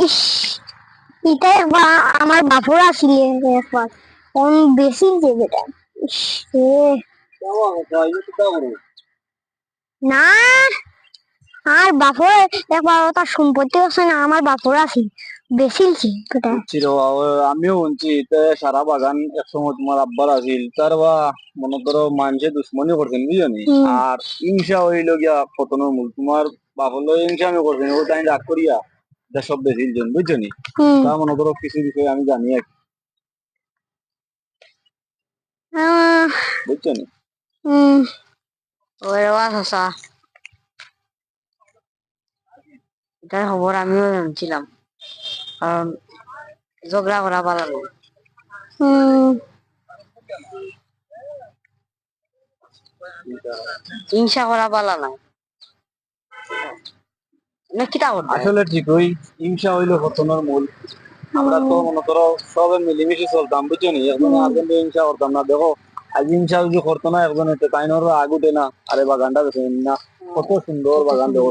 ইস, এটা আমার বাপর আসলে একবার কোন বেশি যে বেটা। ইস না, আর বাপর একবার তার সম্পত্তি আছে না, আমার বাপর আছে বেশিলছে বেটা। আমিও শুনছি সারা বাগান একসময় তোমার আব্বার আছিল তার বা মনে করো মানুষে দুশ্মনী করছেন বুঝলি। আর হিংসা হইল গিয়া পতনের মূল তোমার বাপর হিংসা আমি করছেন ও তাই রাগ করিয়া সব বেশিলছেন বুঝছো নি। তা মনে করো কিছু বিষয় আমি জানি আর বুঝছো নি। ওই আচ্ছা, এটার খবর আমিও জানছিলাম, কারণ ঝগড়া করা ভালো না। হিংসা করা ভালো না, কিতা করবে আসলে ঠিকই হিংসা হইলো পতনের মূল। আমরা তো মনে করো সবে মিলেমিশে চলতাম বুঝছো নি, এখন আর কিন্তু হিংসা করতাম না। দেখো আজ হিংসা যদি করতো না একজন তাই নর আগ উঠে না, আরে বাগানটা দেখে না কত সুন্দর বাগান দেখো।